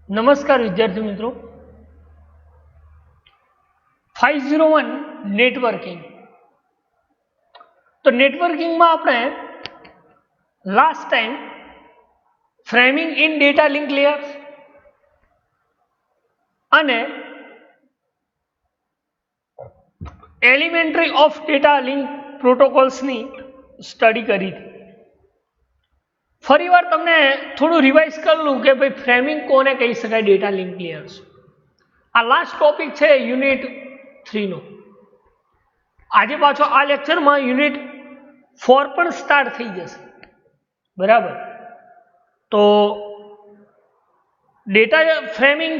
નમસ્કાર વિદ્યાર્થી મિત્રો 501 નેટવર્કિંગ તો નેટવર્કિંગમાં આપણે last time framing in data link layers અને એલિમેન્ટરી ઓફ ડેટા લિંક પ્રોટોકોલ્સની સ્ટડી કરી હતી। ફરીવાર તમને થોડું રિવાઇઝ કરી લઉં કે ભાઈ ફ્રેમિંગ કોને કહી શકાય ડેટા લિંક લેયર્સ। આ લાસ્ટ ટોપિક છે યુનિટ 3 નો। આજે પાછો આ લેક્ચરમાં યુનિટ 4 પણ સ્ટાર્ટ થઈ જશે, બરાબર। તો ડેટા ફ્રેમિંગ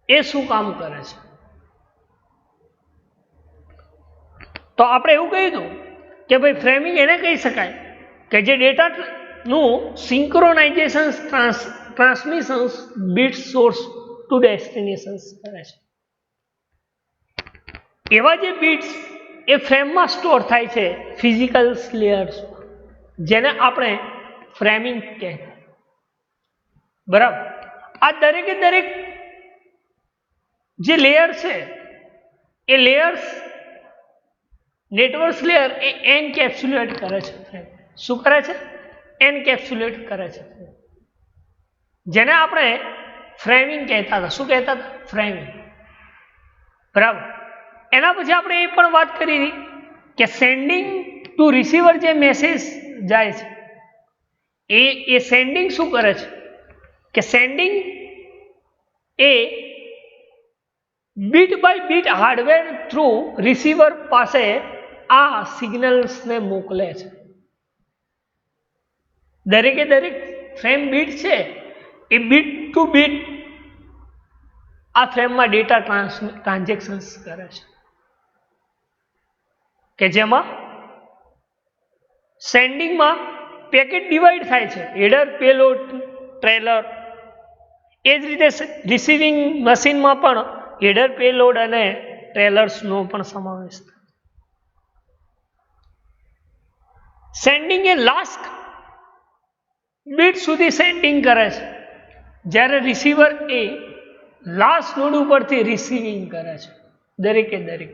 એ શું કામ કરે છે, તો આપણે એવું કહીશું કે ભાઈ ફ્રેમિંગ એને કહી શકાય કે જે ડેટાનું synchronisation transmissions bit source to destinations કરે છે। એવા જે બીટ્સ એ ફ્રેમમાં સ્ટોર થાય છે ફિઝિકલ લેયર્સ, જેને આપણે ફ્રેમિંગ કહેવાય, બરાબર। આ દરેકે દરેક જે લેયર છે એ લેયર્સ નેટવર્ક લેયર એ એનકેપ્સ્યુલેટ કરે છે ફ્રેમ। શું કરે છે? એનકેપ્સ્યુલેટ કરે છે, જેને આપણે ફ્રેમિંગ કહેતા હતા। શું કહેતા હતા? ફ્રેમિંગ, બરાબર। એના પછી આપણે એ પણ વાત કરી હતી કે સેન્ડિંગ ટુ રિસીવર જે મેસેજ જાય છે એ સેન્ડિંગ શું કરે છે કે સેન્ડિંગ એ bit by bit hardware through receiver પાસે આ સિગ્નલ્સને મોકલે છે। દરેકે દરેક ફ્રેમ બીટ છે એ બીટ ટુ બીટ આ ફ્રેમમાં ડેટા ટ્રાન્ઝેક્શન્સ કરે છે, કે જેમાં સેન્ડિંગમાં પેકેટ ડિવાઈડ થાય છે, હેડર, પેલોડ, ટ્રેલર। એ જ રીતે રિસીવિંગ મશીનમાં પણ હેડર, પેલોડ અને ટ્રેલર્સનો પણ સમાવેશ થાય। સેન્ડિંગ એ લાસ્ટ બીટ સુધી સેન્ડિંગ કરે છે, જ્યારે રિસીવર એ લાસ્ટ નોડ ઉપરથી રિસીવિંગ કરે છે। દરેકે દરેક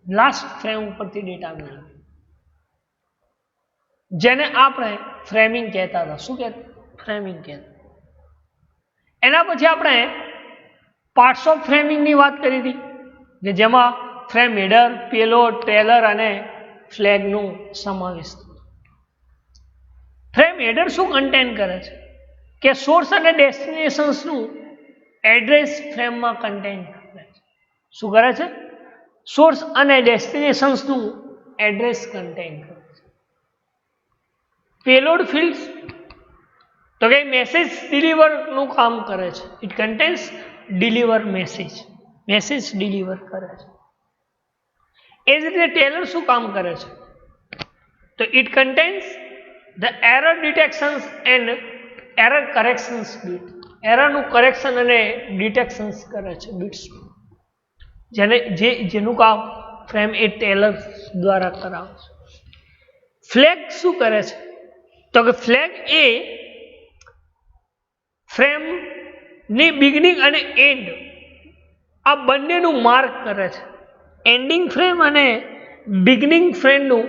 લાસ્ટ ફ્રેમ ઉપરથી ડેટા મેળવે, જેને આપણે ફ્રેમિંગ કહેતા હતા। શું કહેતા? ફ્રેમિંગ કહેતા। એના પછી આપણે પાર્ટ્સ ઓફ ફ્રેમિંગની વાત કરી હતી, કે જેમાં ફ્રેમ હેડર, પેલોડ, ટ્રેલર અને ફ્લેગનો સમાવેશ થયો। ફ્રેમ હેડર શું કન્ટેન કરે છે કે સોર્સ અને ડેસ્ટિનેશન્સનું એડ્રેસ ફ્રેમમાં કન્ટેન કરે છે। શું કરે છે? સોર્સ અને ડેસ્ટિનેશન્સનું એડ્રેસ કન્ટેન કરે છે। પેલોડ ફિલ્ડ તો કે મેસેજ ડિલિવરનું કામ કરે છે। It contains deliver message, message deliver કરે છે। એ જ રીતે ટેલર શું કામ કરે છે? તો it contains the error detections and error corrections bit, એરરનું કરેક્શન અને ડિટેક્શન્સ કરે છે બીટ્સ, જેનું કામ ફ્રેમ એ ટેલર દ્વારા કરાવે છે। ફ્લેગ શું કરે છે? તો કે ફ્લેગ એ ફ્રેમની બિગનિંગ અને એન્ડ આ બંનેનું માર્ક કરે છે। એન્ડિંગ ફ્રેમ અને બિગનિંગ ફ્રેમનું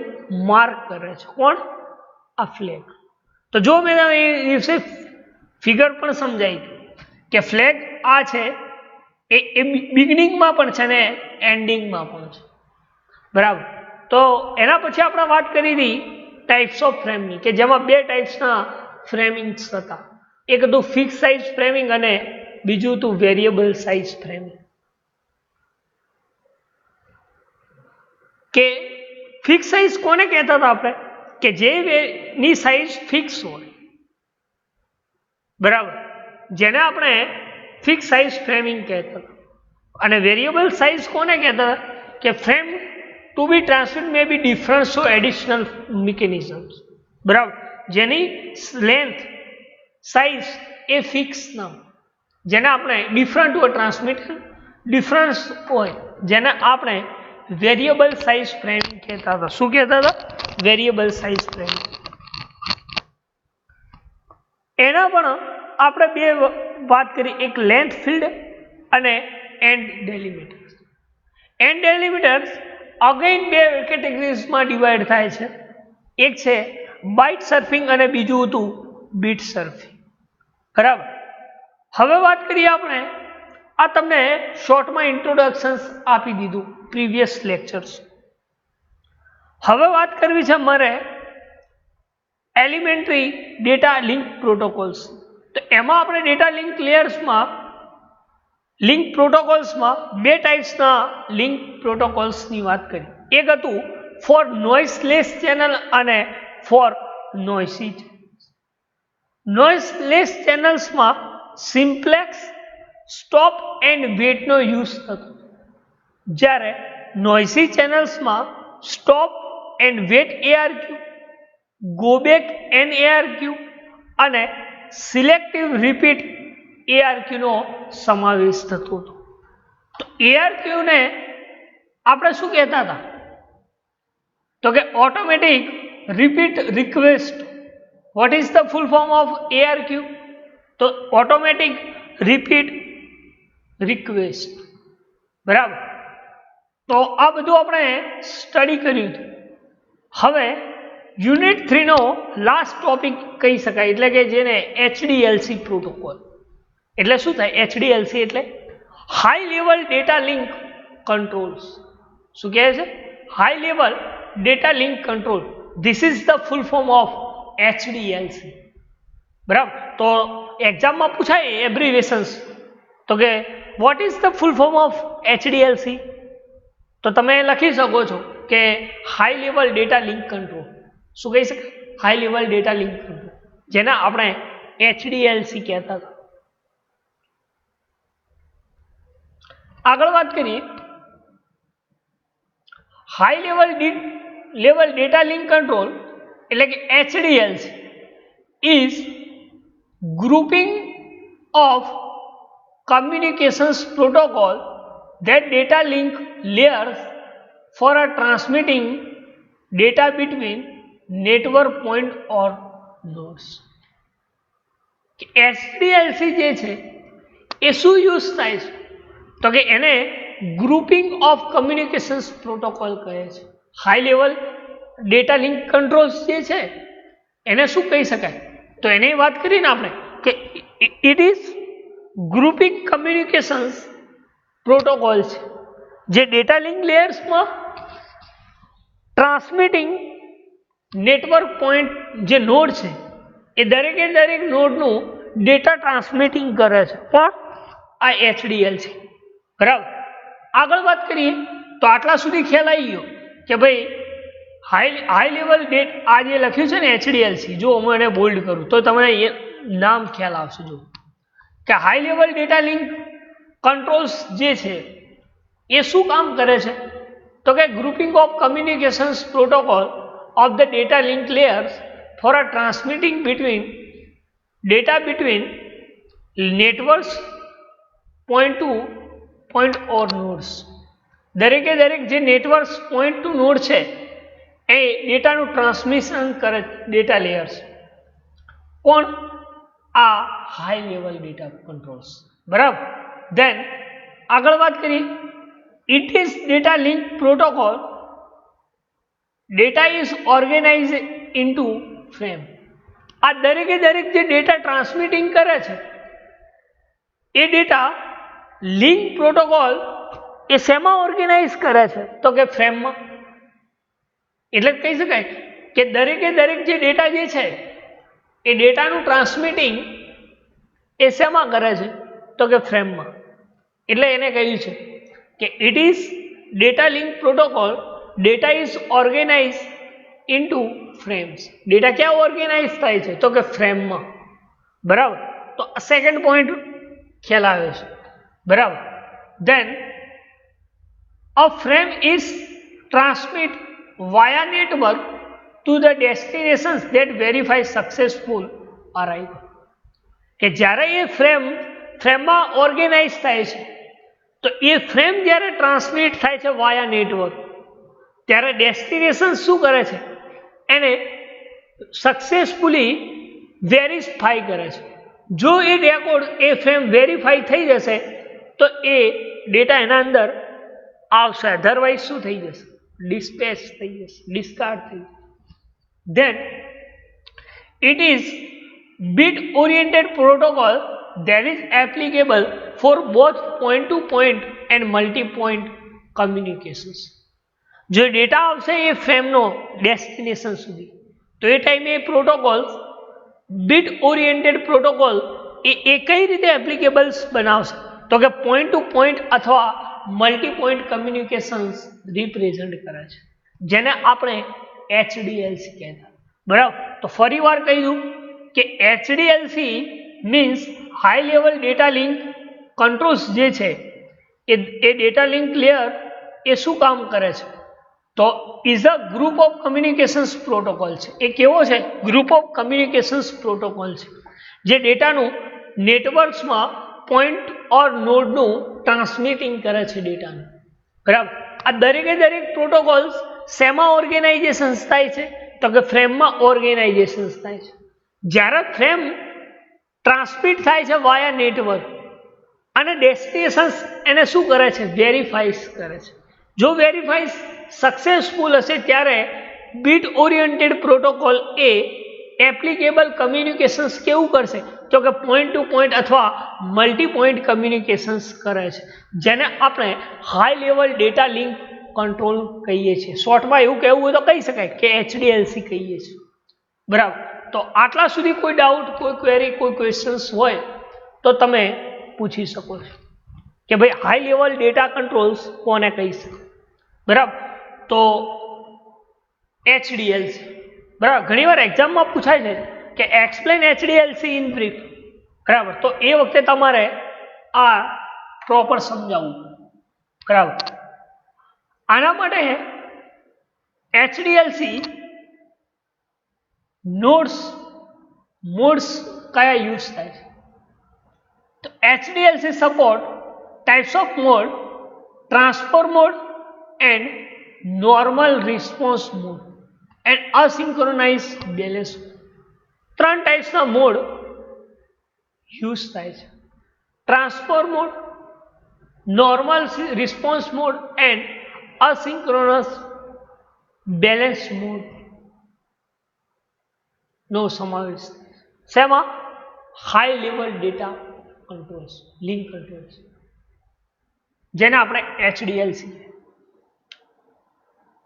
માર્ક કરે છે। કોણ? આ ફ્લેગ। તો જો મેં એ દિવસે ફિગર પણ સમજાવી કે ફ્લેગ આ છે એ બિગનિંગમાં પણ છે ને એન્ડિંગમાં પણ છે, બરાબર। તો એના પછી આપણે વાત કરી હતી ટાઈપ્સ ઓફ ફ્રેમિંગ, કે જેમાં બે ટાઈપ્સના ફ્રેમિંગ્સ હતા। એક હતું ફિક્સ સાઇઝ ફ્રેમિંગ અને બીજું હતું વેરિયેબલ સાઇઝ ફ્રેમિંગ। કે ફિક્સ સાઇઝ કોને કહેતા હતા આપણે? કે જેની સાઇઝ ફિક્સ હોય, બરાબર, જેને આપણે ફિક્સ સાઇઝ ફ્રેમિંગ કહેતા હતા। અને વેરિયેબલ સાઇઝ કોને કહેતા હતા? કે frame to be transmit may be difference to additional mechanisms, બરાબર, જેની લેન્થ સાઇઝ એ ફિક્સ ના હોય, જેને આપણે ડિફરન્ટ હોય, ટ્રાન્સમિટ ડિફરન્સ હોય, જેને આપણે વેરિયેબલ સાઇઝ ફ્રેમિંગ કહેતા હતા। શું કહેતા હતા? Variable size framing. એના પણ આપણે બે વાત કરી, એક લેન્થ ફિલ્ડ અને એન્ડ ડેલિમિટર્સ. એન્ડ ડેલિમિટર્સ અગેન બે કેટેગરીઝમાં ડિવાઈડ થાય છે. એક છે બાઇટ સર્ફિંગ અને બીજું હતું બીટ સર્ફિંગ. બરાબર. હવે વાત કરીએ આપણે, આ તમને શોર્ટમાં ઇન્ટ્રોડક્શન આપી દીધું પ્રીવિયસ લેક્ચર્સ. હવે વાત કરવી છે મારે એલિમેન્ટરી ડેટા લિંક પ્રોટોકોલ્સ. તો એમાં આપણે ડેટા લિંક લેયર્સમાં લિંક પ્રોટોકોલ્સમાં બે ટાઈપ્સના લિંક પ્રોટોકોલ્સની વાત કરી. એક હતું ફોર નોઇસલેસ ચેનલ અને ફોર નોઇસી ચેનલ્સ. નોઇસલેસ ચેનલ્સમાં સિમ્પ્લેક્સ, સ્ટોપ એન્ડ વેટનો યુઝ થતો, જ્યારે નોઇસી ચેનલ્સમાં stop and wait ARQ, go back NARQ અને સિલેક્ટિવ રિપીટ ARQ નો સમાવેશ થતો હતો. તો ARQ ને આપણે શું કહેતા હતા? તો કે automatic repeat request. What is the full form of ARQ? તો ઓટોમેટિક રિપીટ રિક્વેસ્ટ. બરાબર. તો આ બધું આપણે સ્ટડી કર્યું હતું. હવે યુનિટ 3 નો લાસ્ટ ટોપિક કહી શકાય, એટલે કે જેને HDLC પ્રોટોકોલ. એટલે શું થાય? HDLC એટલે high level data link controls. શું કહે છે? High level data link control. This is the full form of HDLC. બરાબર. તો એક્ઝામમાં પૂછાય એબ્રિવેશન્સ, તો કે what is the full form of HDLC? તો તમે લખી શકો છો કે high level data link control. શું કહી શકાય? High level data link control, જેને આપણે HDLC કહેતા હતા. આગળ વાત કરીએ, high level data link control એટલે કે HDLC is grouping of communications protocol that data link layers for a transmitting data between network point or nodes. HDLC જે છે એ શું યુઝ થાય છે? તો કે એને ગ્રુપિંગ ઓફ કમ્યુનિકેશન્સ પ્રોટોકોલ કહે છે. High level data link controls જે છે એને શું કહી શકાય? તો એની વાત કરીને આપણે કે it is grouping communications protocol છે, જે ડેટા લિંક લેયર્સમાં ટ્રાન્સમિટિંગ નેટવર્ક પોઈન્ટ જે નોડ છે એ દરેકે દરેક નોડનું ડેટા ટ્રાન્સમિટિંગ કરે છે. પણ આ HDLC. બરાબર. આગળ વાત કરીએ તો આટલા સુધી ખ્યાલ આવી ગયો કે ભાઈ હાઈ લેવલ આ જે લખ્યું છે ને HDLC, જો હું એને બોલ્ડ કરું તો તમને નામ ખ્યાલ આવશે. જો કે high level data link controls જે છે એ શું કામ કરે છે? તો કે grouping of communications protocol of the data link layers for a transmitting data between networks point to point or nodes. દરેકે દરેક જે નેટવર્ક્સ પોઈન્ટ ટુ નોડ છે એ ડેટાનું ટ્રાન્સમિશન કરે ડેટા લેયર્સ. કોણ? આ હાઈ લેવલ ડેટા કંટ્રોલ્સ. બરાબર. Then આગળ વાત કરીએ, it is data link protocol data is organize into frame. આ દરેકે દરેક જે ડેટા ટ્રાન્સમિટિંગ કરે છે એ ડેટા લિંક પ્રોટોકોલ એ શેમાં ઓર્ગેનાઇઝ કરે છે? તો કે ફ્રેમમાં. એટલે કહી શકાય કે દરેકે દરેક જે ડેટા જે છે એ ડેટાનું ટ્રાન્સમિટિંગ એ શેમાં કરે છે? તો કે ફ્રેમમાં. એટલે એને કહ્યું છે કે it is data link protocol data is organize into frames. Data ક્યાં ઓર્ગેનાઇઝ થાય છે? તો કે ફ્રેમમાં. બરાબર. તો સેકન્ડ પોઈન્ટ ખ્યાલ આવે છે. બરાબર. Then a frame is transmit via network to the destinations that verify successful arrival. કે જ્યારે એ ફ્રેમમાં ઓર્ગેનાઇઝ થાય છે તો એ ફ્રેમ જ્યારે ટ્રાન્સમિટ થાય છે વાયા નેટવર્ક, ત્યારે ડેસ્ટિનેશન શું કરે છે? એને સક્સેસફુલી વેરીફાઈ કરે છે. જો એ રેકોર્ડ એ ફ્રેમ વેરીફાઈ થઈ જશે તો એ ડેટા એના અંદર આવશે, અધરવાઇઝ શું થઈ જશે? ડિસ્પેચ થઈ જશે, ડિસ્કાર્ડ થઈ જશે. Then it is bit oriented protocol that is applicable for both point to point and multi point communications. જો ડેટા આવશે એ ફ્રેમનો ડેસ્ટિનેશન સુધી તો એ ટાઈમે એ પ્રોટોકોલ બીટ ઓરિએન્ટેડ પ્રોટોકોલ એ કઈ રીતે એપ્લિકેબલ્સ બનાવશે? તો કે પોઈન્ટ ટુ પોઈન્ટ અથવા મલ્ટી પોઈન્ટ કમ્યુનિકેશન્સ રિપ્રેઝન્ટ કરે છે, જેને આપણે HDLC કહેતા. બરાબર, તો ફરી વાર કહી દઉં કે HDLC means high level data link controls જે છે એ ડેટા લિંક લેયર એ શું કામ કરે છે? તો is a group of communications protocol છે. એ કેવો છે? ગ્રુપ ઓફ કમ્યુનિકેશન્સ પ્રોટોકોલ છે જે ડેટાનું નેટવર્ક્સમાં પોઈન્ટ ઓર નોડનું ટ્રાન્સમિટિંગ કરે છે ડેટાનું. બરાબર, આ દરેકે દરેક પ્રોટોકોલ્સ શેમાં ઓર્ગેનાઇઝેશન્સ થાય છે? તો કે ફ્રેમમાં ઓર્ગેનાઇઝેશન્સ થાય છે. જ્યારે ફ્રેમ ટ્રાન્સમિટ થાય છે વાયા નેટવર્ક અને ડેસ્ટિનેશન્સ એને શું કરે છે? વેરીફાઈસ કરે છે. જો વેરીફાઈસ સક્સેસફુલ હશે ત્યારે બીટ ઓરિએન્ટેડ પ્રોટોકોલ એ એપ્લિકેબલ કમ્યુનિકેશન્સ કેવું કરશે? તો કે પોઈન્ટ ટુ પોઈન્ટ અથવા મલ્ટી પોઈન્ટ કમ્યુનિકેશન્સ કરે છે, જેને આપણે high level data link control કહીએ છીએ. શોર્ટમાં એવું કહેવું હોય તો કહી શકાય કે HDLC કહીએ છીએ. બરાબર, તો આટલા સુધી કોઈ ડાઉટ, કોઈ ક્વેરી, કોઈ ક્વેશ્ચન્સ હોય તો તમે પૂછી શકો છો કે ભાઈ હાઈ લેવલ ડેટા કંટ્રોલ્સ કોને કહી શકે? બરાબર, તો HDLC. બરાબર, ઘણીવાર એક્ઝામમાં પૂછાય છે કે એક્સપ્લેન HDLC ઇન બ્રીફ. બરાબર, તો એ વખતે તમારે આ પ્રોપર સમજાવવું. બરાબર, આના માટે HDLC મોડ્સ કયા યુઝ થાય છે? તો HDLC support types of mode, transfer mode and normal response mode and asynchronise balance. 3 ટાઈપ્સના મોડ યુઝ થાય છે: transfer mode, normal response mode and asynchronous balance mode નો સમાવેશ થાય છે. શેમાં? High level data controls, link controls, જેને આપણે HDLC.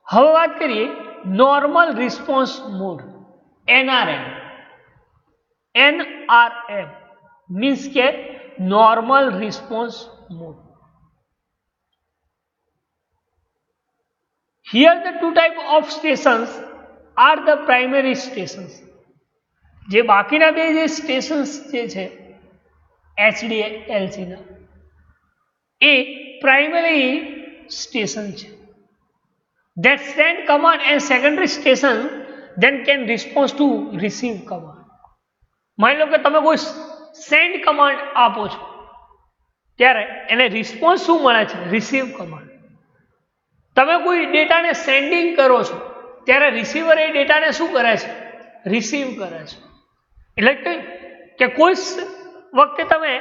હવે વાત કરીએ normal response mode, NRM. NRM means કે normal response mode. Here the two type of stations are the primary stations. જે બાકીના બે જે સ્ટેશન્સ જે છે HDLC ના એ પ્રાઇમરી સ્ટેશન છે. That send command and secondary station then can respond to receive command. માની લો કે તમે કોઈ સેન્ડ કમાન્ડ આપો છો ત્યારે એને રિસ્પોન્સ શું મળે છે? Receive command. તમે કોઈ ડેટાને સેન્ડિંગ કરો છો ત્યારે રિસીવર એ ડેટાને શું કરે છે? રિસીવ કરે છે. એટલે કે કોઈ વખતે તમે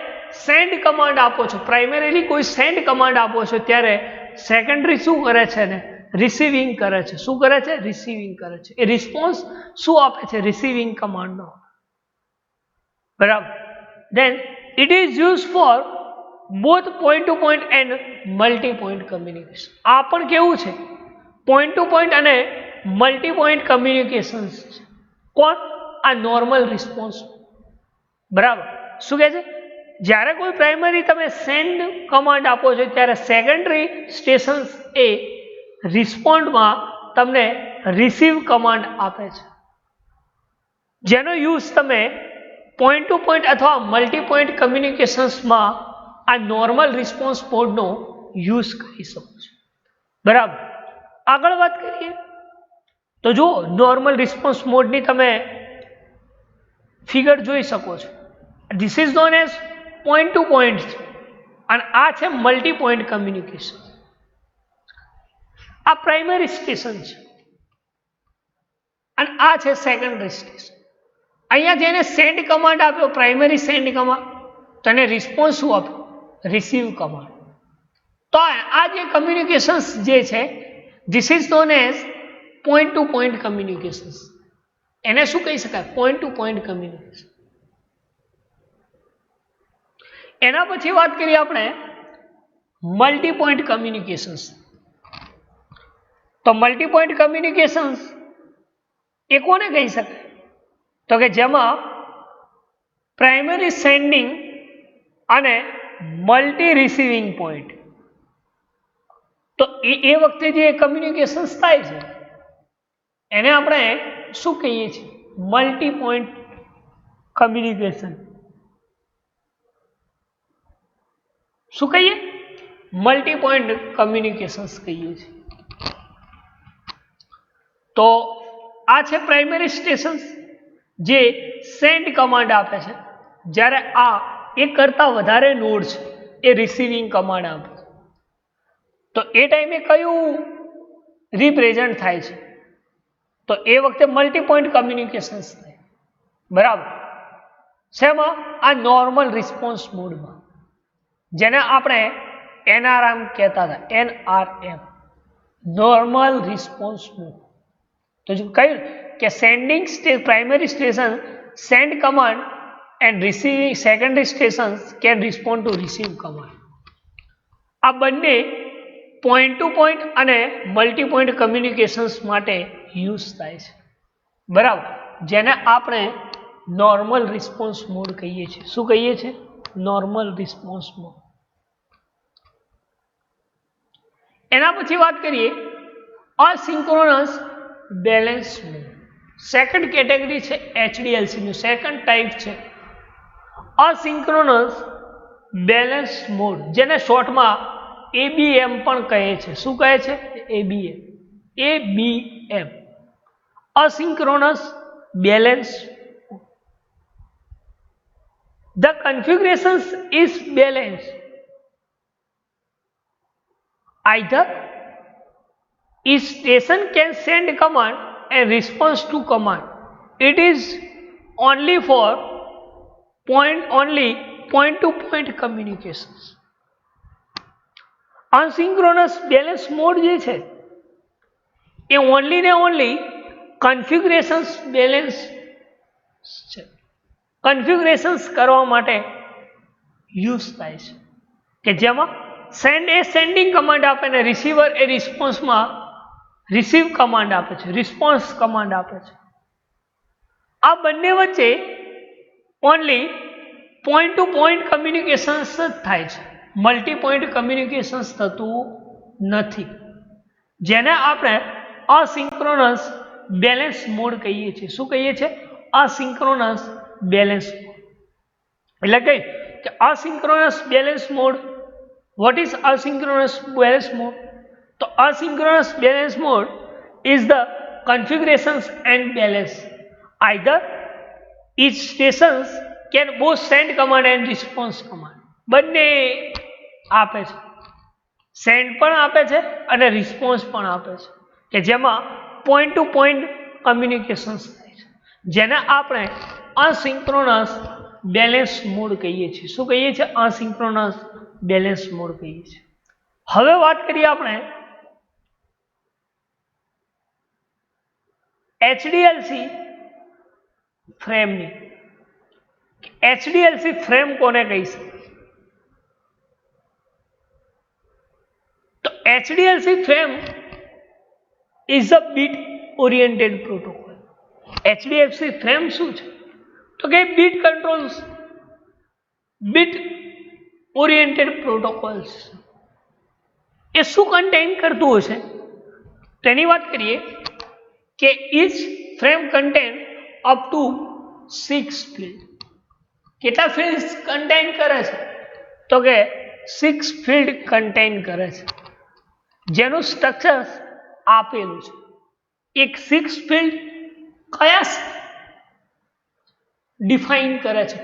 સેન્ડ કમાન્ડ આપો છો, પ્રાઇમરીલી કોઈ સેન્ડ કમાન્ડ આપો છો ત્યારે સેકન્ડરી શું કરે છે? ને રિસીવિંગ કરે છે. શું કરે છે? રિસીવિંગ કરે છે. એ રિસ્પોન્સ શું આપે છે? રિસીવિંગ કમાન્ડનો. બરાબર, then it is used for both point to point and multi point communication. આ પણ કેવું છે? પોઈન્ટ ટુ પોઈન્ટ અને મલ્ટી પોઈન્ટ કમ્યુનિકેશન્સ છે. કોણ? આ નોર્મલ રિસ્પોન્સ. બરાબર, શું કહે છે? જ્યારે કોઈ પ્રાઇમરી તમે સેન્ડ કમાન્ડ આપો છો ત્યારે સેકન્ડરી સ્ટેશન્સ એ રિસ્પોન્ડમાં તમને રિસીવ કમાન્ડ આપે છે, જેનો યુઝ તમે પોઈન્ટ ટુ પોઈન્ટ અથવા મલ્ટી પોઈન્ટ કમ્યુનિકેશન્સમાં આ નોર્મલ રિસ્પોન્સ મોડનો યુઝ કરી શકો છો. બરાબર, આગળ વાત કરીએ તો જો નોર્મલ રિસ્પોન્સ મોડની તમે ફિગર જોઈ શકો છો. This is known as point to point અને આ છે મલ્ટી પોઈન્ટ કમ્યુનિકેશન. આ પ્રાઇમરી સ્ટેશન છે અને આ છે સેકન્ડરી સ્ટેશન. અહીંયા જેને સેન્ડ કમાન્ડ આપ્યો, પ્રાઇમરી સેન્ડ કમાન્ડ, તો એને રિસ્પોન્સ શું આપ્યો? Receive command. તો આ જે કમ્યુનિકેશન્સ જે છે, this is known as point to point communications. એને શું કહી શકાય? Point to point communication. એના પછી વાત કરીએ આપણે મલ્ટી પોઈન્ટ કમ્યુનિકેશન્સ. તો મલ્ટી પોઈન્ટ કમ્યુનિકેશન્સ એ કોને કહી શકાય? તો કે જેમાં પ્રાઇમરી સેન્ડિંગ અને મલ્ટી રિસીવિંગ પોઈન્ટ, તો એ વખતે જે કમ્યુનિકેશન્સ થાય છે એને આપણે શું કહીએ છીએ? Multi point communication. શું કહીએ? મલ્ટી પોઈન્ટ કમ્યુનિકેશન્સ કહીએ છીએ. તો આ છે પ્રાઇમરી સ્ટેશન્સ જે સેન્ડ કમાન્ડ આપે છે, જ્યારે આ એક કરતા વધારે નોડ છે એ રિસીવિંગ કમાન્ડ આપે છે. તો એ ટાઈમે કયું રિપ્રેઝન્ટ થાય છે? તો એ વખતે મલ્ટી પોઈન્ટ કમ્યુનિકેશન્સ થાય. બરાબર. શેમાં? આ નોર્મલ રિસ્પોન્સ મોડમાં, જેને આપણે NRM કહેતા હતા, NRM, નોર્મલ રિસ્પોન્સ મોડ. તો જો કહ્યું કે sending primary station send command and receiving secondary station can respond two receive command. આ બંને પોઈન્ટ ટુ પોઈન્ટ અને મલ્ટી પોઈન્ટ કમ્યુનિકેશન્સ માટે યુઝ થાય છે. બરાબર. જેને આપણે નોર્મલ રિસ્પોન્સ મોડ કહીએ છીએ. શું કહીએ છીએ? Normal response mode. એના પછી વાત કરીએ અસિંક્રોનસ બેલેન્સ મોડ. સેકન્ડ કેટેગરી છે HDLC નું, સેકન્ડ ટાઈપ છે અસિંક્રોનસ બેલેન્સ મોડ, જેને શોર્ટમાં ABM પણ કહે છે. શું કહે છે? ABM. ABM, asynchronous balance. The configurations is balanced. Either each station can send command and response to command. It is only for point to point communications. Asynchronous balance mode જે છે એ only ને only કન્ફિગ્યુરેશન્સ balance છે, કન્ફિગ્યુરેશન્સ કરવા માટે use થાય છે, કે જેમાં સેન્ડ એ સેન્ડિંગ કમાન્ડ આપે ને રિસીવર એ રિસ્પોન્સમાં રિસીવ કમાન્ડ આપે છે, રિસ્પોન્સ કમાન્ડ આપે છે. આ બંને વચ્ચે only point to point communications જ થાય છે, મલ્ટી પોઈન્ટ કમ્યુનિકેશન્સ થતું નથી, જેને આપણે અસિંક્રોનસ બેલેન્સ મોડ કહીએ છીએ. શું કહીએ છીએ? Asynchronous balance mode. એટલે કે asynchronous balance mode. What is asynchronous balance mode? તો asynchronous balance mode is the configurations and balance. Either each stations can both send command and response command. બંને આપે છે, સેન્ડ પણ આપે છે અને રિસ્પોન્સ પણ આપે છે, કે જેમાં પોઈન્ટ ટુ પોઈન્ટ કમ્યુનિકેશન્સ થાય છે, જેને આપણે અસિંક્રોનસ બેલેન્સ મોડ કહીએ છીએ. શું કહીએ છીએ? અસિંક્રોનસ બેલેન્સ મોડ કહીએ છીએ. હવે વાત કરીએ આપણે HDLC ફ્રેમની. HDLC ફ્રેમ કોને કહી શકાય? તો HDLC frame is a bit oriented protocol. HDLC frame શું છે? તો કે bit controls, bit oriented protocols. એ શું કન્ટેન કરતું હશે? તેની વાત કરીએ કે each frame contain up to 6 field. કેટલા ફિલ્ડ્સ કન્ટેન કરે છે? તો કે 6 ફિલ્ડ કન્ટેન કરે છે, જેનું સ્ટ્રક્ચર આપેલું છે. એક 6 ફિલ્ડ કયા ડિફાઇન કરે છે,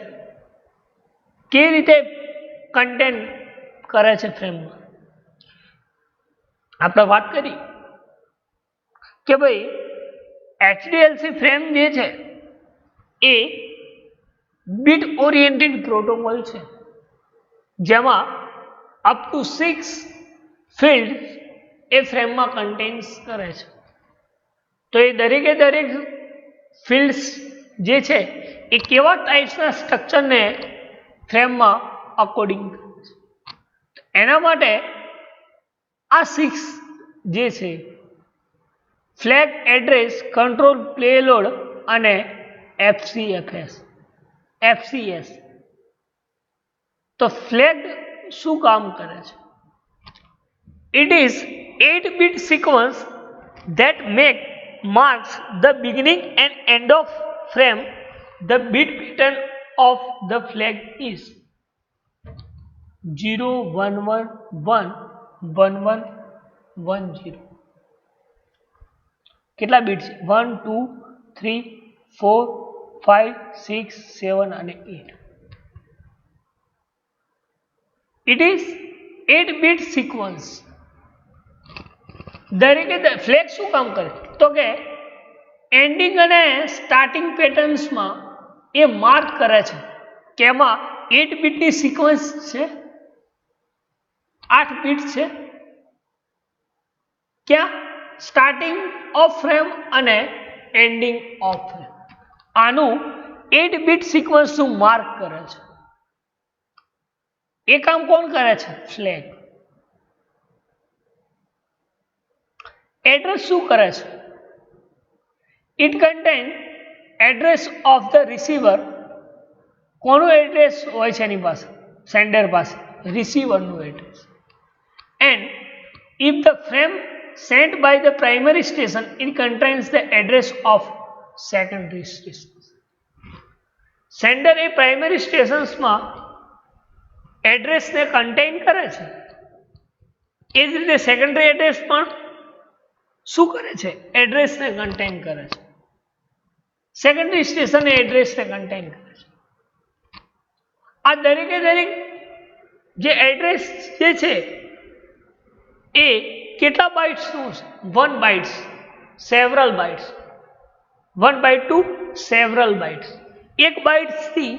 કેવી રીતે કન્ટેન કરે છે ફ્રેમમાં? આપણે વાત કરી કે ભાઈ HDLC ફ્રેમ જે છે એ બીટ ઓરિએન્ટેડ પ્રોટોકોલ છે, જેમાં અપ ટુ 6 ફિલ્ડ એ ફ્રેમમાં કન્ટેન્સ કરે છે. તો એ દરેકે દરેક ફિલ્ડ્સ જે છે એ કેવા ટાઈપ્સના સ્ટ્રક્ચરને ફ્રેમમાં અકોર્ડિંગ કરે છે. એના માટે આ 6 જે છે ફ્લેગ, એડ્રેસ, કંટ્રોલ, પેલોડ અને FCS. તો ફ્લેગ શું કામ કરે છે? It is 8-bit sequence that marks the beginning and end of frame. The bit pattern of the flag is 0 1 1 1 1 1 1 0. કેટલા બીટ છે? 1 2 3 4 5 6 7 અને 8. It is 8-bit sequence. દરેકે ફ્લેગ શું કામ કરે? તો કે એન્ડિંગ અને સ્ટાર્ટિંગ પેટર્ન્સમાં એ માર્ક કરે છે કે એમાં 8 બીટની સિક્વન્સ છે, 8 બીટ છે, ક્યાં? સ્ટાર્ટિંગ ઓફ ફ્રેમ અને એન્ડિંગ ઓફ ફ્રેમ. આનું 8 બીટ સિક્વન્સનું માર્ક કરે છે. એ કામ કોણ કરે છે? ફ્લેગ. એડ્રેસ શું કરે છે? It contain address of the receiver. કોનું એડ્રેસ હોય છે એની પાસે? સેન્ડર પાસે રિસીવરનું address. And if the frame sent by the primary station, it contains the address of secondary station. Sender એ પ્રાઇમરી સ્ટેશન્સમાં એડ્રેસને કન્ટેન કરે છે. એ જ રીતે સેકન્ડરી એડ્રેસ પણ શું કરે છે? એડ્રેસને કન્ટેન કરે છે. સેકન્ડરી સ્ટેશન એડ્રેસને કન્ટેન કરે છે. આ દરેકે દરેક જે એડ્રેસ જે છે એ કેટલા બાઇટ્સનું છે? 1 bytes, several bytes. 1 byte to several bytes. એક બાઇટ્સથી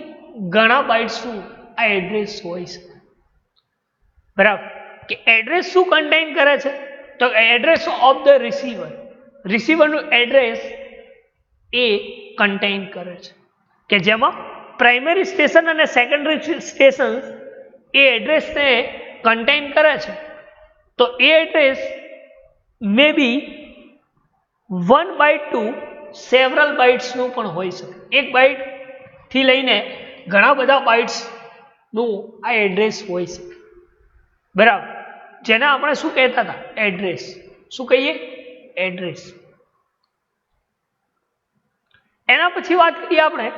ઘણા બાઇટ્સનું આ એડ્રેસ હોય છે. બરાબર. કે એડ્રેસ શું કન્ટેન કરે છે? તો એડ્રેસ ઓફ ધ રિસીવર. રિસીવરનું એડ્રેસ એ કન્ટેન કરે છે, કે જેમાં પ્રાઇમરી સ્ટેશન અને સેકન્ડરી સ્ટેશન એ એડ્રેસને કન્ટેન કરે છે. તો એ address may be 1 byte to several બાઇટ્સનું પણ હોઈ શકે. એક બાઇટથી લઈને ઘણા બધા બાઇટ્સનું આ એડ્રેસ હોઈ શકે. બરાબર. જેને આપણે શું કહેતા હતા? એડ્રેસ. શું કહીએ? એડ્રેસ. એના પછી વાત કરીએ આપણે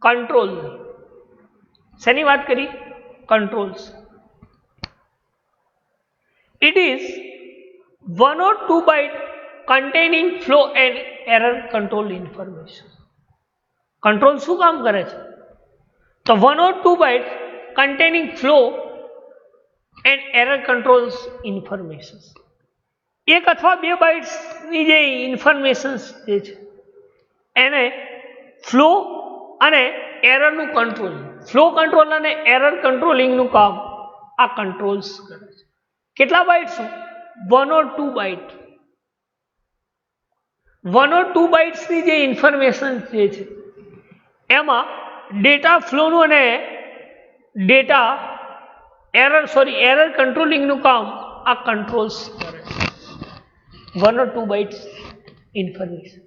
કંટ્રોલ. શેની વાત કરી? Controls. It is 1 or 2 byte containing flow and error control information. Control શું કામ કરે છે? તો 1 or 2 byte containing flow and error controls information. એક અથવા 2 બાઇટ્સની જે ઇન્ફોર્મેશન્સ જે છે એને ફ્લો અને એરરનું કંટ્રોલ, ફ્લો કંટ્રોલ અને એરર કંટ્રોલિંગનું કામ આ કંટ્રોલ્સ કરે છે. કેટલા બાઇટ્સ? 1 or 2 byte. 1 or 2 બાઇટ્સની જે ઇન્ફોર્મેશન જે છે એમાં ડેટા ફ્લોનું અને ડેટા એરર કંટ્રોલિંગનું કામ આ કંટ્રોલ્સ કરે છે. 1 or 2 બાઇટ્સ ઇન્ફોર્મેશન.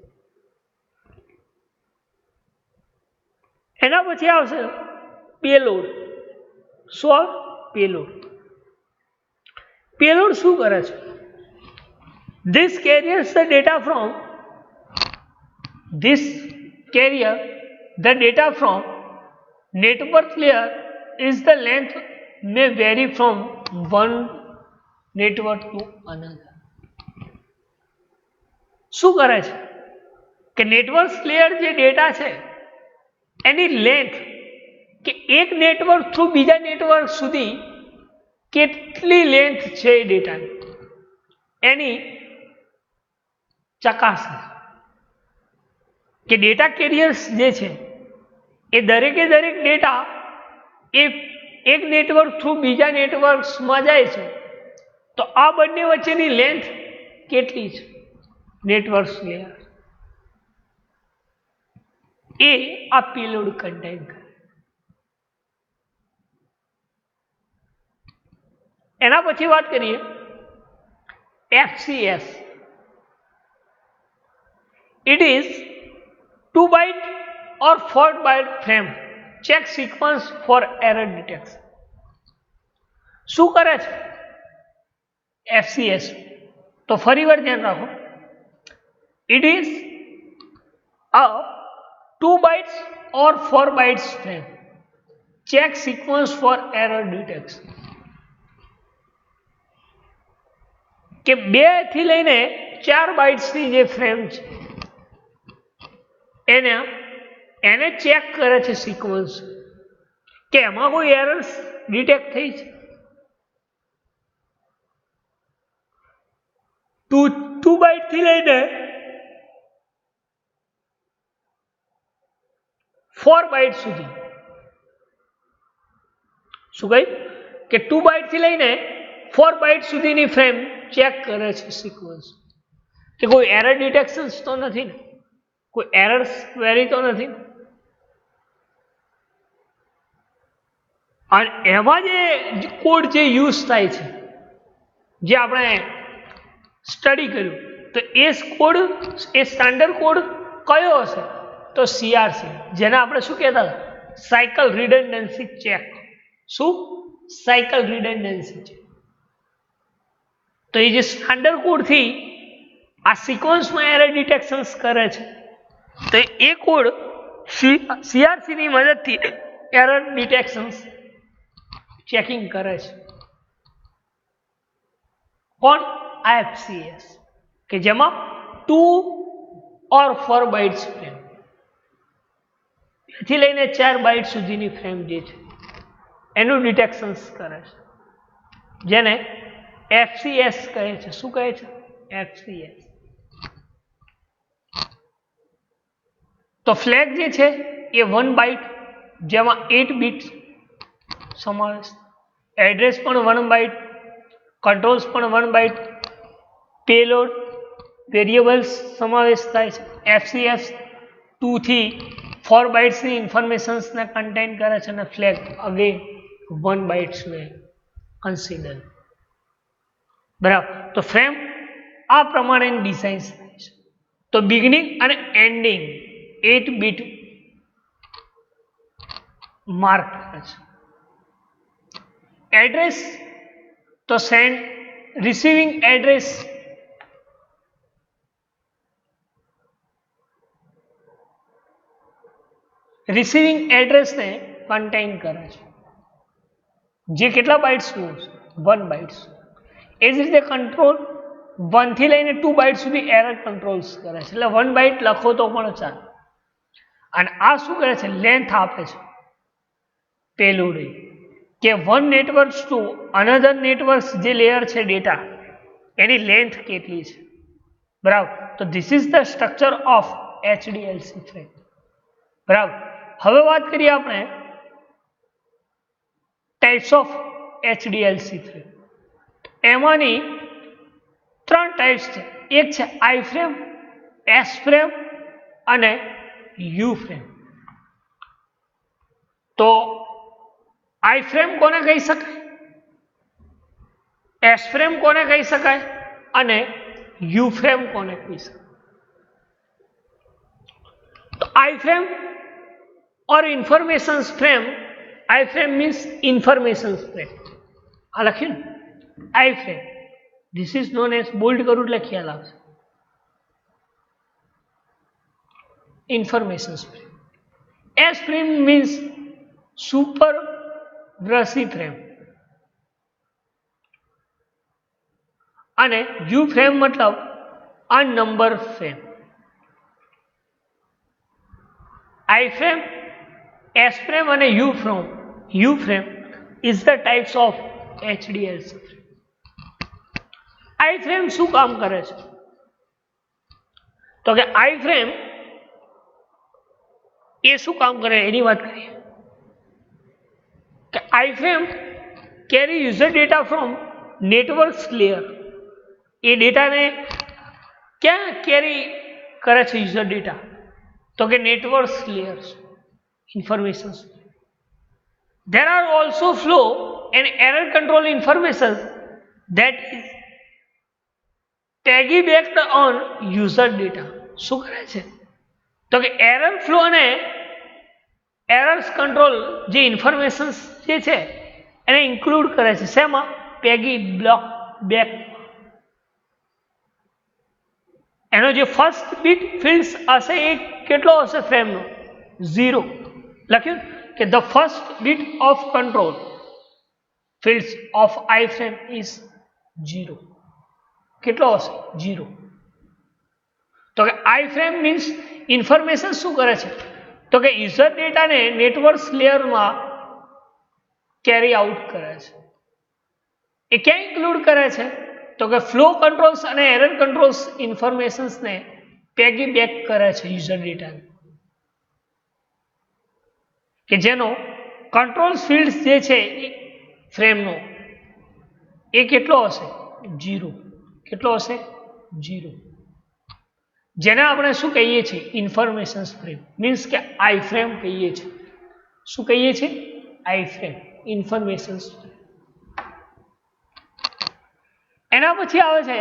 એના પછી આવશે પેલોડ. શું? પેલોડ. પેલોડ શું કરે છે? This carrier the data from network layer is the length may vary from one network to another. શું કરે છે? કે નેટવર્ક લેયર જે ડેટા છે એની લેન્થ, કે એક નેટવર્ક થ્રુ બીજા નેટવર્ક સુધી કેટલી લેન્થ છે એ ડેટાની, એની ચકાસણી. કે ડેટા કેરિયર્સ જે છે એ દરેકે દરેક ડેટા એ એક નેટવર્ક થ્રુ બીજા નેટવર્ક્સમાં જાય છે, તો આ બંને વચ્ચેની લેન્થ કેટલી છે નેટવર્ક્સ લેયર, એ આ પેલોડ કન્ટેન કરે. એના પછી વાત કરીએ FCS. It is 2 byte or 4 byte frame check sequence for error detection. શું કરે છે FCS? તો ફરી વાર ધ્યાન રાખો, it is a 2 bytes or 4 bytes frame check sequence for error detection. કે 2 થી લઈને 4 બાઇટ્સની જે ફ્રેમ છે એને ચેક કરે છે સિક્વન્સ કે એમાં કોઈ એરર્સ ડિટેક્ટ થઈ છે. 2 બાઇટ થી લઈને 4 બાઇટ સુધી. શું કહ્યું કે 2 બાઇટ થી લઈને 4 બાઇટ સુધીની ફ્રેમ ચેક કરે છે સિક્વન્સ કે કોઈ એરર ડિટેક્શન્સ તો નથી ને, કોઈ એરર્સ ક્વેરી તો નથી ને. અને એમાં જે કોડ જે યુઝ થાય છે, જે આપણે સ્ટડી કર્યું, તો એ કોડ, એ સ્ટાન્ડર્ડ કોડ કયો હશે? તો CRC, જેને આપણે શું કહેતા હતા? Cycle redundancy check. શું? Cycle redundancy check. તો એ જે સ્ટાન્ડર્ડ કોડથી આ સિક્વન્સમાં એરર ડિટેક્શન્સ કરે છે, તો એ કોડ CRCની મદદથી એરર ડિટેક્શન્સ ચેકિંગ કરે છે. કોણ? FCS, કે જેમાં 2 or 4 બાઇટ્સ ફ્રેમ, થી લઈને 4 બાઇટ સુધીની ફ્રેમ જે છે એનું ડિટેક્શન્સ કરે છે, જેને FCS કહે છે. શું કહે છે? FCS. તો ફ્લેગ જે છે એ 1 બાઇટ, જેમાં 8 બિટ્સ સમાવેશ, એડ્રેસ પણ 1 બાઇટ, કંટ્રોલ્સ પણ 1 બાઇટ, પેલોડ વેરિયેબલ્સ સમાવેશ થાય છે. FCS 2 થી 4 બાઇટ્સની ઇન્ફોર્મેશન્સને કન્ટેન કરે છે, અને ફ્લેગ અગેન 1 બાઇટ્સને કન્સિડર. બરાબર. તો ફ્રેમ આ પ્રમાણેની ડિઝાઇન થાય છે. તો બિગિનિંગ અને એન્ડિંગ 8 બીટ માર્ક કરે છે. એડ્રેસ તો સેન્ડ, રિસીવિંગ એડ્રેસ ને કન્ટેન કરે છે, જે કેટલા બાઇટ્સનું? 1 બાઇટ્સ. એ જ રીતે કંટ્રોલ 1 થી લઈને 2 બાઇટ સુધી એરર કંટ્રોલ્સ કરે છે, એટલે 1 બાઇટ લખો તો પણ ચાલે. અને આ શું કરે છે? લેન્થ આપે છે પેલોડ, કે 1 નેટવર્ક ટુ અનધર નેટવર્ક જે લેયર છે ડેટા, એની લેન્થ કેટલી છે. બરાબર. તો this is the structure of HDLC frame. બરાબર. હવે વાત કરીએ આપણે ટાઈપ્સ ઓફ HDLC ફ્રેમ. એમાંની 3 ટાઈપ્સ છે. એક છે I ફ્રેમ, S ફ્રેમ અને U ફ્રેમ. તો I ફ્રેમ કોને કહી શકાય? S ફ્રેમ કોને કહી શકાય? અને U ફ્રેમ કોને કહી શકાય? તો I frame or informations frame, I frame means informations frame. આ લખ્યું ને I frame, this is known as, bold કરું એટલે ખ્યાલ આવશે, informations frame. S frame means super બ્રશી ફ્રેમ, અને U frame મતલબ unnumber frame. I frame, S frame અને U frame is the types of HDLC frame. I frame શું કામ કરે છે? તો કે I frame એ શું કામ કરે એની વાત કરીએ કે I frame carry user data from networks layer. એ ડેટાને ક્યાં કેરી કરે છે યુઝર ડેટા? તો કે networks layers information. There are also flow and error control information that is piggybacked on user data. શું કરે છે? તો કે એરર ફ્લો અને એરર્સ કંટ્રોલ જે ઇન્ફોર્મેશન જે છે એને ઇન્ક્લુડ કરે છે શેમાં? પેગી બ્લોક બેક. એનો જે ફર્સ્ટ બીટ ફિલ્ડ્સ હશે એ કેટલો હશે ફ્રેમનો? 0. લખ્યું કે the first bit of control fields of iframe is 0. કેટલો હશે? 0. તો કે iframe means ઇન્ફોર્મેશન શું કરે છે? તો કે યુઝર ડેટાને નેટવર્ક લેયરમાં કેરી આઉટ કરે છે. એ ક્યાં ઇન્ક્લુડ કરે છે? તો કે ફ્લો કંટ્રોલ્સ અને એરર કંટ્રોલ્સ ઇન્ફોર્મેશન્સને પેગી બેક કરે છે યુઝર ડેટાને. કે જેનો કંટ્રોલ ફિલ્ડ જે છે ફ્રેમનો એ કેટલો હશે? 0. કેટલો હશે? 0. જેને આપણે શું કહીએ છીએ? Information frame. મીન્સ કે આઈ ફ્રેમ કહીએ છીએ. શું કહીએ છીએ? આઈ ફ્રેમ ઇન્ફોર્મેશન ફ્રેમ. એના પછી આવે છે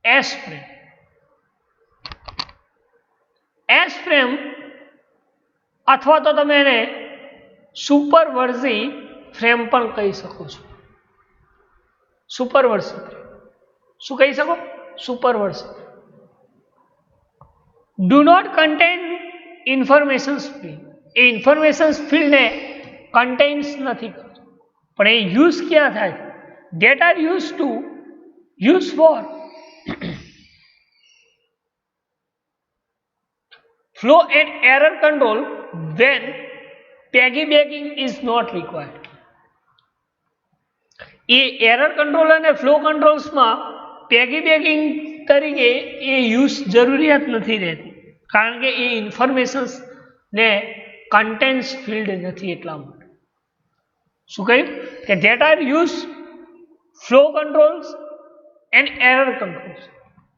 એસ ફ્રેમ. એસ ફ્રેમ અથવા તો તમે એને સુપરવર્ઝી ફ્રેમ પણ કહી શકો છો. સુપરવર્ઝી શું કહી શકો? Supervisory. Do not contain information field. એ ઇન્ફોર્મેશન ફિલ્ડને કન્ટેન્સ નથી કરતો, પણ એ યુઝ ક્યાં થાય? that are used for flow and error control when piggybacking is not required. એ એરર કંટ્રોલ અને ફ્લો કંટ્રોલ્સમાં પેગીબેકિંગ તરીકે એ યુઝ જરૂરિયાત નથી રહેતી, કારણ કે એ ઇન્ફોર્મેશન્સ ને કન્ટેન્સ ફિલ્ડ નથી. એટલા માટે શું કહ્યું કે that are used flow controls and error controls.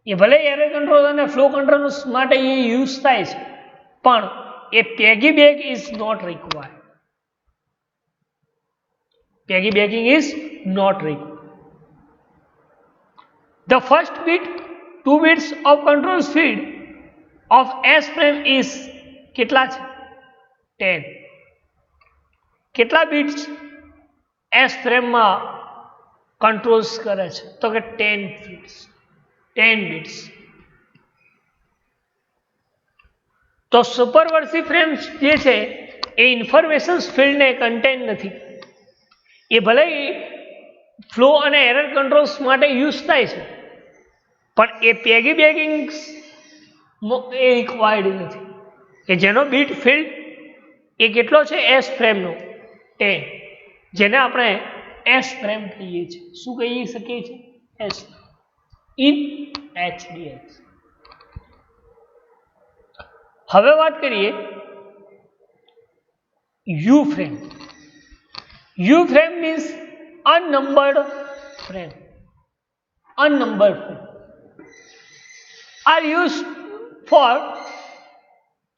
એ ભલે એરર કંટ્રોલ અને ફ્લો કંટ્રોલ્સ માટે એ યુઝ થાય છે, પણ એ piggyback is not required. Piggybacking is not required. The first bit, 2 bits of control field of S frame is કેટલા છે? 10. કેટલા bits S frame માં કંટ્રોલ્સ કરે છે? તો કે 10 bits. 10 bits. તો સુપરવર્સી ફ્રેમ્સ જે છે એ ઇન્ફોર્મેશન ફિલ્ડને કન્ટેન નથી. એ ભલે ફ્લો અને એરર કંટ્રોલ્સ માટે યુઝ થાય છે, પણ એ પેગીબેકિંગ એ રિક્વાયર્ડ નથી. કે જેનો બીટ ફિલ્ડ એ કેટલો છે? એસ ફ્રેમનો 10, જેને આપણે એસ ફ્રેમ કહીએ છીએ. શું કહી શકીએ છીએ? S in HDX. હવે વાત કરીએ you frame. U frame means unnumbered frame. Unnumbered frame are used for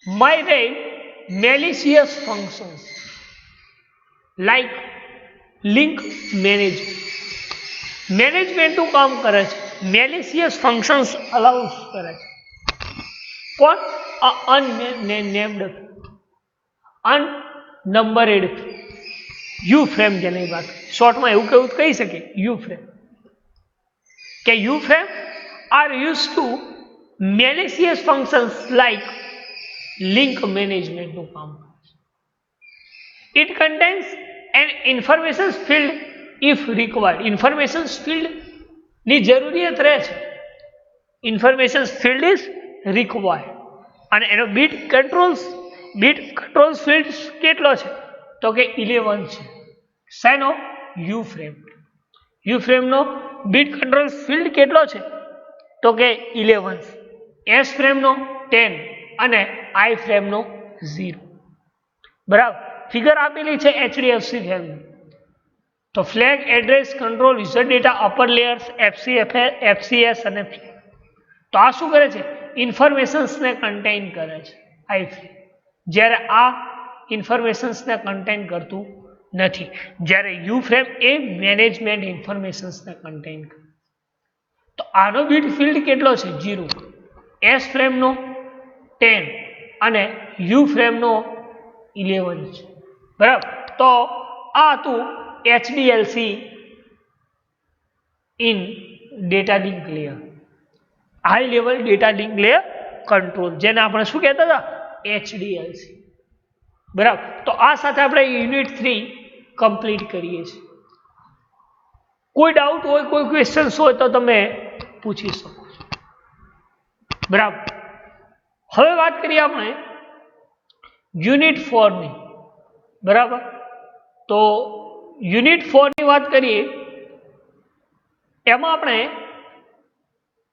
myriad malicious functions like link management. મેનેજમેન્ટનું કામ કરે છે, મેલિશિયસ ફંક્શન્સ અલાઉસ કરે છે. કોણ? અનનેમ્ડ અનનંબરેડ યુ ફ્રેમ, જેની વાત શોર્ટમાં એવું કેવું કહી શકીએ યુ ફ્રેમ. કે U frame are use to malicious functions like link મેનેજમેન્ટનું કામ કરે છે. It contains an information field if required. Information ફિલ્ડની જરૂરિયાત રહે છે. Information field is required. અને એનો બીટ કંટ્રોલ્સ ફિલ્ડ કેટલો છે? તો કે 11 છે. શેનો? U frame. યુ ફ્રેમનો બીટ કંટ્રોલ ફિલ્ડ કેટલો છે? તો કે 11. એસ ફ્રેમનો 10 અને આઈ ફ્રેમનો 0. બરાબર. ફિગર આપેલી છે HDFC ફેમ. તો flag address control user data upper layers FCS અને ફ્લેગ. તો આ શું કરે છે? ઇન્ફોર્મેશન્સને કન્ટેઇન કરે છે આઈ ફ્લેગ. જ્યારે આ ઇન્ફોર્મેશન્સને કન્ટેઇન કરતું નથી. જ્યારે યુ ફ્રેમ એ મેનેજમેન્ટ ઇન્ફોર્મેશન્સને કન્ટેઇન કરે. તો આનો બીટ ફિલ્ડ કેટલો છે? 0. એસ ફ્રેમનો 10 અને યુ ફ્રેમનો 11 છે. બરાબર. તો આ હતું HDLC in data link layer, high level data link layer control, જેને આપણે શું કહેતા હતા? HDLC. બરાબર. તો આ સાથે આપણે યુનિટ 3 કમ્પ્લીટ કરીએ છીએ. કોઈ ડાઉટ હોય, કોઈ ક્વેશ્ચન્સ હોય તો તમે પૂછી શકો છો. બરાબર. હવે વાત કરીએ આપણે યુનિટ 4 ની. બરાબર. તો યુનિટ 4 ની વાત કરીએ, એમાં આપણે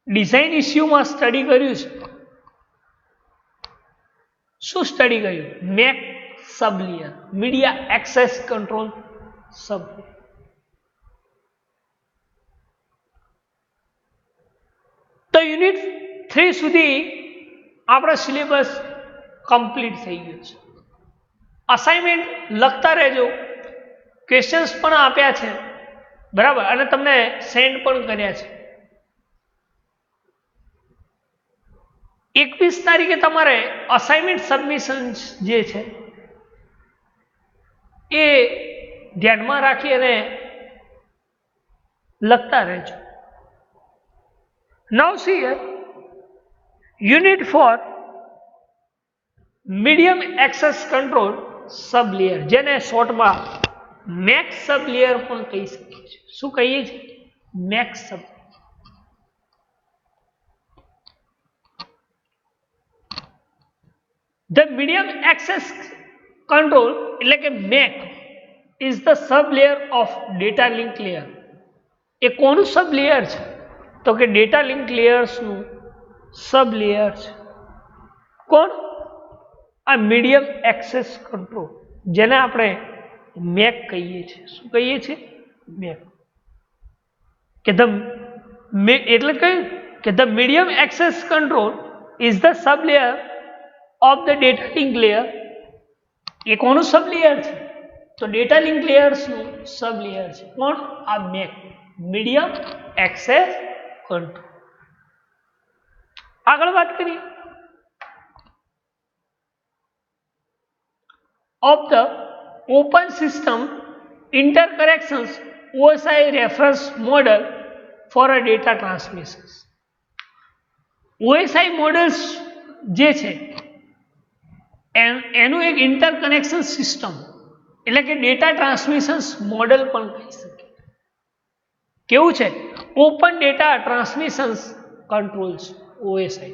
ડિઝાઇન ઇસ્યુમાં સ્ટડી કર્યું છે. શું સ્ટડી કર્યું? મેક સબલેયર, મીડિયા એક્સેસ કંટ્રોલ સબ. તો યુનિટ 3 સુધી આપણો સિલેબસ કમ્પ્લીટ થઈ ગયો છે. અસાઇનમેન્ટ લખતા રહેજો, ક્વેશ્ચન્સ પણ આપ્યા છે. બરાબર. અને તમને સેન્ડ પણ કર્યા છે. 21 તારીખે તમારે અસાઇનમેન્ટ સબમિશન જે છે એ ધ્યાનમાં રાખી અને લખતા રહેજો. Now see unit 4 medium access control sub layer, જેને શોર્ટમાં મેક સબ લેયર પણ કહી શકીએ છીએ. શું કહીએ છીએ? Make sub. The medium access control એટલે કે MEC is the sub layer of data link layer. એ કોનું સબ લેયર છે? તો કે ડેટા લિંક લેયર્સનું સબ લેયર છે. કોણ? આ મીડિયમ એક્સેસ કંટ્રોલ, જેને આપણે MEC કહીએ છીએ. શું કહીએ છીએ? MEC. કે એટલે કહ્યું કે the medium access control is the sub layer of the data link layer. એ કોનું સબ લેયર છે? તો ડેટા લિંક લેયર્સનું સબ લેયર છે. કોણ? આ MEC, મીડિયમ એક્સેસ કંટ્રોલ. આગળ વાત કરીએ. of the open system interconnections OSI reference model for a data transmission. OSI models જે છે એનું એક ઇન્ટરકનેક્શન સિસ્ટમ એટલે કે ડેટા ટ્રાન્સમિશન મોડેલ પણ કહી શકીએ. કેવું છે? Open data transmission controls OSI,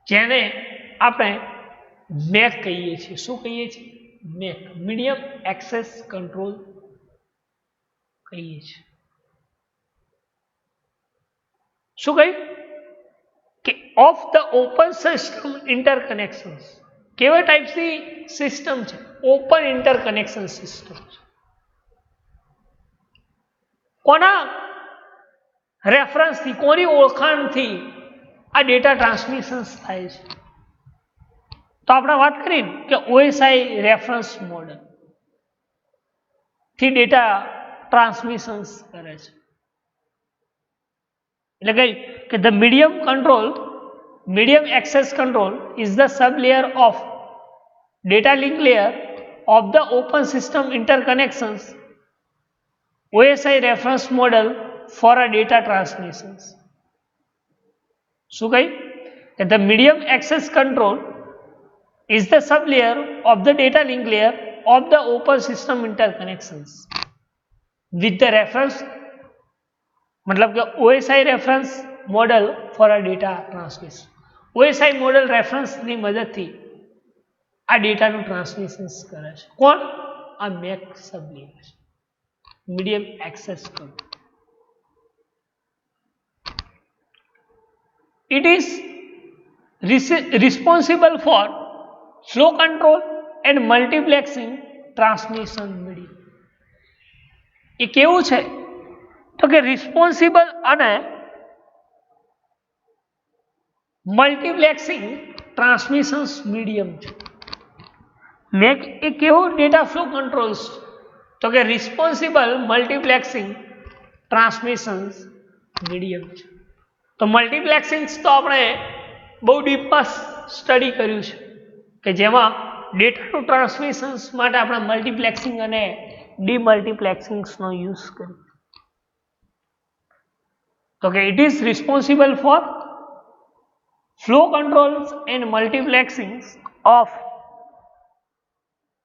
જેને આપણે MEC કહીએ છીએ. શું કહીએ છીએ? MEC, મીડિયમ એક્સેસ કંટ્રોલ કહીએ છીએ. શું કહ્યું? કે of the open system interconnections. કેવા ટાઈપ્સની સિસ્ટમ છે? ઓપન ઇન્ટરકનેક્શન સિસ્ટમ છે. કોના રેફરન્સથી, કોની ઓળખાણથી આ ડેટા ટ્રાન્સમિશન થાય છે? તો આપણે વાત કરીએ કે OSI રેફરન્સ મોડેલ થી ડેટા ટ્રાન્સમિશન કરે છે. એટલે કે the medium access control is the sub layer of data link layer of the open system interconnections OSI reference model for a data transmissions. શું કહ્યું? કે the medium access control is the sub layer of the data link layer of the open system interconnections with the reference, मतलब કે OSI reference model for a data transmission. OSI model reference ની મદદથી આ ડેટાનું transmission કરે છે. કોણ? આ MEC સબ લેયર છે, medium access control. It is responsible for flow control and multiplexing transmission medium. એ કેવું છે તો કે રિસ્પોન્સિબલ અને મલ્ટીપ્લેક્સિંગ ટ્રાન્સમિશન મીડિયમ છે. મેક એ કેવું ડેટા ફ્લો કંટ્રોલ્સ તો કે રિસ્પોન્સિબલ મલ્ટીપ્લેક્સિંગ ટ્રાન્સમિશન મીડિયમ છે. તો મલ્ટીપ્લેક્સિંગ તો આપણે બહુ ડીપમાં સ્ટડી કર્યું છે કે જેમાં ડેટાનું ટ્રાન્સમિશન્સ માટે આપણે મલ્ટીપ્લેક્સિંગ અને ડીમલ્ટીપ્લેક્સિંગ્સનો યુઝ કર્યો. તો કે it is responsible for flow controls and multiplexing of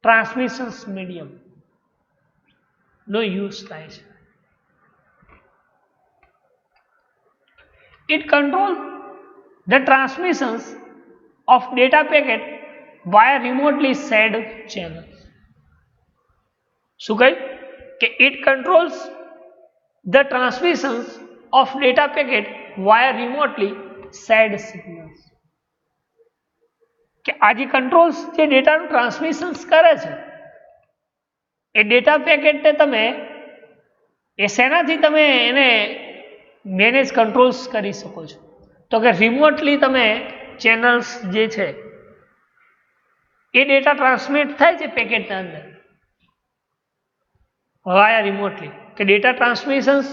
transmissions medium નો યુઝ થાય છે. It controls the transmissions of data packet via remotely shared channels. શું કહે કે it controls the transmissions of data packet via remotely shared signals. કે આ જે controls જે ડેટાનું ટ્રાન્સમિશન્સ કરે છે એ ડેટા પેકેટને તમે એ શેનાથી તમે એને મેનેજ કંટ્રોલ્સ કરી શકો છો તો કે રિમોટલી તમે ચેનલ્સ જે છે એ ડેટા ટ્રાન્સમિટ થાય છે પેકેટના અંદર વાયા રિમોટલી કે ડેટા ટ્રાન્સમિશન્સ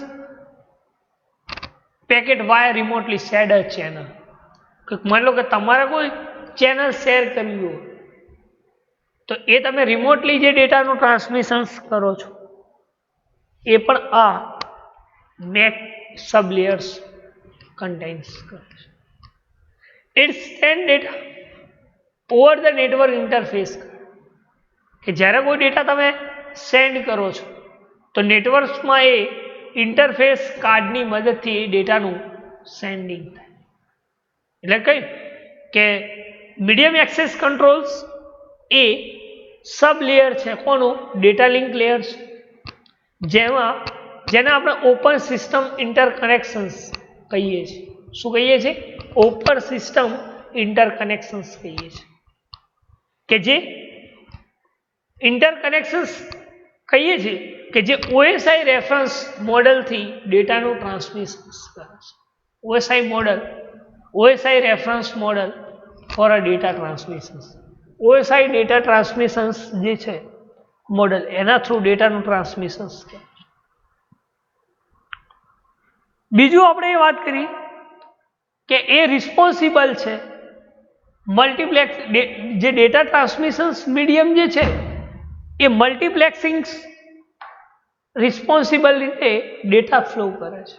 પેકેટ વાયા રિમોટલી શેર્ડ ચેનલ. માની લો કે તમારે કોઈ ચેનલ શેર કરવી હોય તો એ તમે રિમોટલી જે ડેટાનું ટ્રાન્સમિશન્સ કરો છો એ પણ આ મેક સબ લેયર્સ કન્ટેન્સ કરે છે. It send data over the network interface કે જ્યારે કોઈ ડેટા તમે સેન્ડ કરો છો તો નેટવર્ક્સમાં એ ઇન્ટરફેસ કાર્ડની મદદથી ડેટાનું સેન્ડિંગ થાય. એટલે કઈ કે મીડિયમ એક્સેસ કંટ્રોલ્સ એ સબ લેયર છે કોનું ડેટા લિંક લેયર છે જેને આપણે ઓપન સિસ્ટમ ઇન્ટરકનેક્શન્સ કહીએ છીએ. શું કહીએ છીએ? ઓપન સિસ્ટમ ઇન્ટરકનેક્શન્સ કહીએ છીએ કે જે ઇન્ટરકનેક્શન્સ કહીએ છીએ કે જે ઓએસઆઈ રેફરન્સ મોડલથી ડેટાનું ટ્રાન્સમિશન કરે છે. OSI reference model for a data transmission. OSI data transmissions જે છે મોડલ એના થ્રુ ડેટાનું ટ્રાન્સમિશન કરે. બીજું આપણે એ વાત કરી કે એ રિસ્પોન્સિબલ છે મલ્ટીપ્લેક્સ જે ડેટા ટ્રાન્સમિશન્સ મીડિયમ જે છે એ મલ્ટીપ્લેક્સિંગ રિસ્પોન્સિબલ રીતે ડેટા ફ્લો કરે છે.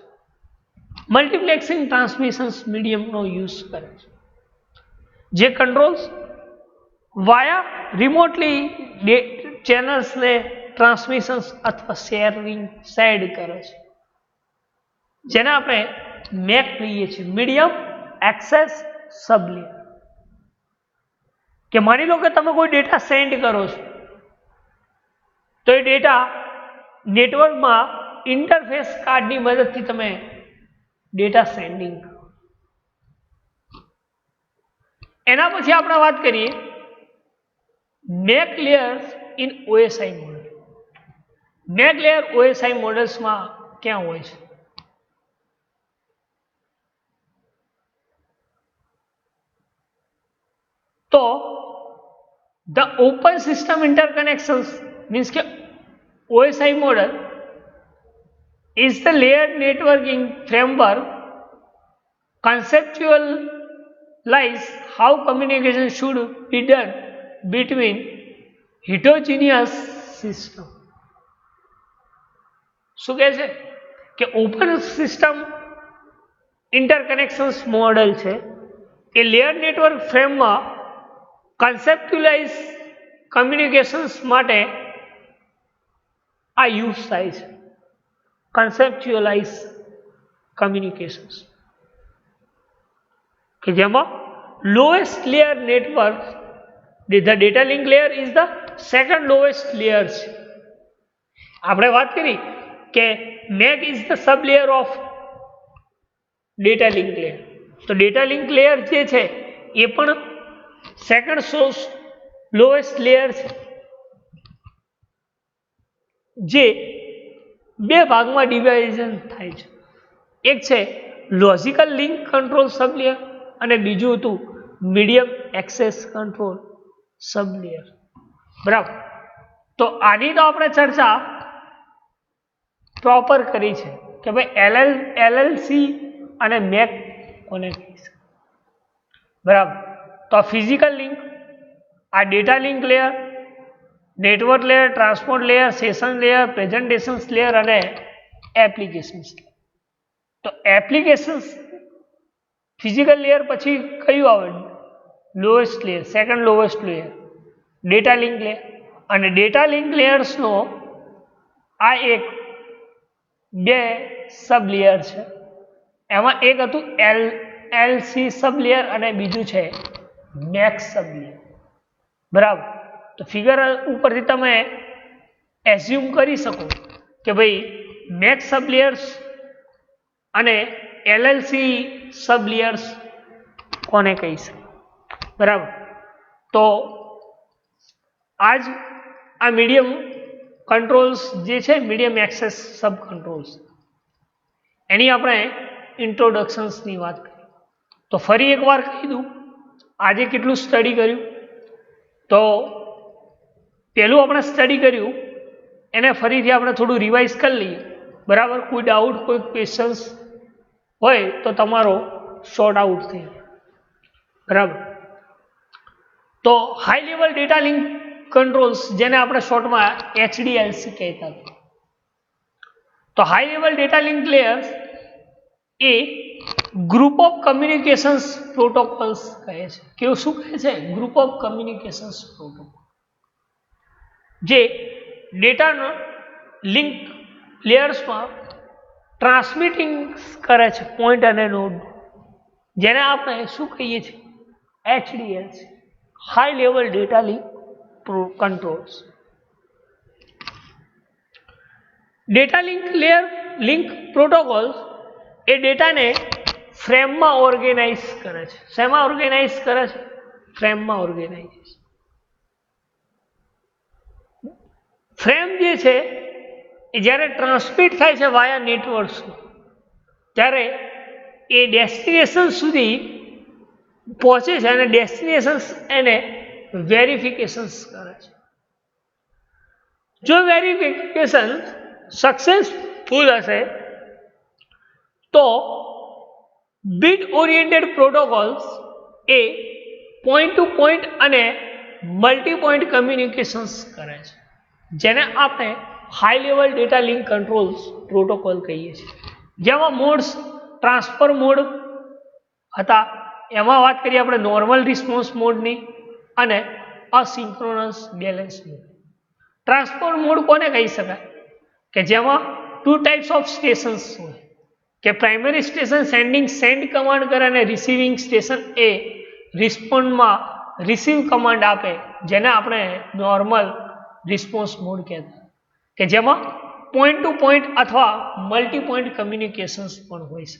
મલ્ટીપ્લેક્સિંગ ટ્રાન્સમિશન્સ મીડિયમનો યુઝ કરે છે જે કંટ્રોલ્સ વાયા રિમોટલી ચેનલ્સને ટ્રાન્સમિશન્સ અથવા શેર્ડ કરે છે જેને આપણે મેક કહીએ છીએ મીડિયમ એક્સેસ સબ લેયર. કે માની લો કે તમે કોઈ ડેટા સેન્ડ કરો છો તો એ ડેટા નેટવર્કમાં ઇન્ટરફેસ કાર્ડની મદદથી તમે ડેટા સેન્ડિંગ કરો. એના પછી આપણે વાત કરીએ MAC layers in OSI model. MAC layer OSI મોડલ્સમાં ક્યાં હોય છે? તો the open system interconnections means કે OSI model is the layered networking framework conceptualize how communication should be done between heterogeneous system. શું કહે છે કે ઓપન સિસ્ટમ ઇન્ટરકનેક્શન્સ મોડલ છે એ લેયર નેટવર્ક ફ્રેમમાં કન્સેપ્ચ્યુલાઇઝ કમ્યુનિકેશન્સ માટે આ યુઝ થાય છે. કન્સેપ્ચ્યુલાઇઝ કમ્યુનિકેશન્સ કે જેમાં lowest layer network the data link layer is the second lowest layer છે. આપણે વાત કરી કે MEC is the sub layer of data link layer. તો data link layer જે છે એ પણ સેકન્ડ લોએસ્ટ લેયર છે, જે બે ભાગમાં ડિવાઇઝન થાય છે. એક છે logical link control sub layer અને બીજું હતું medium access control sub layer. બરાબર. તો આની તો આપણે ચર્ચા પ્રોપર કરી છે કે ભાઈ એલએલસી અને મેક કોને કહી છે. બરાબર. તો આ ફિઝિકલ લિંક, આ data link layer, network layer, transport layer, session layer, presentations layer અને એપ્લિકેશન્સ. તો એપ્લિકેશન્સ ફિઝિકલ લેયર પછી કયું આવે? Lowest layer, second lowest layer data link layer. અને ડેટા લિંક લેયર્સનો આ એક બે સબ લેયર છે. એમાં એક હતું એલસી સબ લેયર અને બીજું છે મેક્સ સબ લેયર. બરાબર. તો ફિગર ઉપરથી તમે એઝ્યુમ કરી શકો કે ભાઈ મેક્સ સબ લેયર્સ અને એલએલસી સબ લેયર્સ કોને કહી છે. બરાબર. તો આજ આ મીડિયમ કંટ્રોલ્સ જે છે, મીડિયમ એક્સેસ સબ કંટ્રોલ્સ, એની આપણે ઇન્ટ્રોડક્શન્સની વાત કરી. તો ફરી એકવાર કહી દઉં, આજે કેટલું સ્ટડી કર્યું. તો પહેલું આપણે સ્ટડી કર્યું એને ફરીથી આપણે થોડું રિવાઇઝ કરી લઈએ. બરાબર. કોઈ ડાઉટ, કોઈ ક્વેશ્ચન્સ હોય તો તમારો શોર્ટ આઉટ થઈ જાય. બરાબર. તો high level data link controls, જેને આપણે શોર્ટમાં HDLC કહેતા હતા. તો high level data link layers A group of communications protocols કહે છે. કેવું શું કહે છે? ગ્રુપ ઓફ કમ્યુનિકેશન્સ પ્રોટોકોલ, જે ડેટાનો લિંક લેયર્સમાં ટ્રાન્સમિટિંગ કરે છે પોઈન્ટ અને નોડ, જેને આપણે શું કહીએ છીએ? HDLC, high level data link controls. Data link protocols એ ડેટાને ફ્રેમમાં ઓર્ગેનાઇઝ કરે છે. શેમાં ઓર્ગેનાઇઝ કરે છે? ફ્રેમમાં ઓર્ગેનાઇઝ. ફ્રેમ જે છે એ જ્યારે ટ્રાન્સમિટ થાય છે વાયા નેટવર્ક્સ, ત્યારે એ ડેસ્ટિનેશન સુધી પહોંચે છે અને ડેસ્ટિનેશન્સ એને વેરિફિકેશન્સ કરે છે. જો વેરિફિકેશન સક્સેસફુલ હશે તો bit oriented protocols A point to point અને મલ્ટી પોઈન્ટ કમ્યુનિકેશન્સ કરે છે, જેને આપણે high level data link controls protocol કહીએ છીએ. જેમાં મોડ્સ ટ્રાન્સફર મોડ હતા, એમાં વાત કરીએ આપણે નોર્મલ રિસ્પોન્સ મોડની અને અસિંક્રોનસ બેલેન્સ મોડ. ટ્રાન્સફર મોડ કોને કહી શકાય? કે જેમાં ટુ ટાઈપ્સ ઓફ સ્ટેશન્સ હોય, કે પ્રાઇમરી સ્ટેશન સેન્ડ કમાન્ડ કરે અને રિસીવિંગ સ્ટેશન એ રિસ્પોન્ડમાં રિસીવ કમાન્ડ આપે, જેને આપણે નોર્મલ રિસ્પોન્સ મોડ કહેતા, કે જેમાં પોઈન્ટ ટુ પોઈન્ટ અથવા મલ્ટી પોઈન્ટ કમ્યુનિકેશન્સ પણ હોય છે.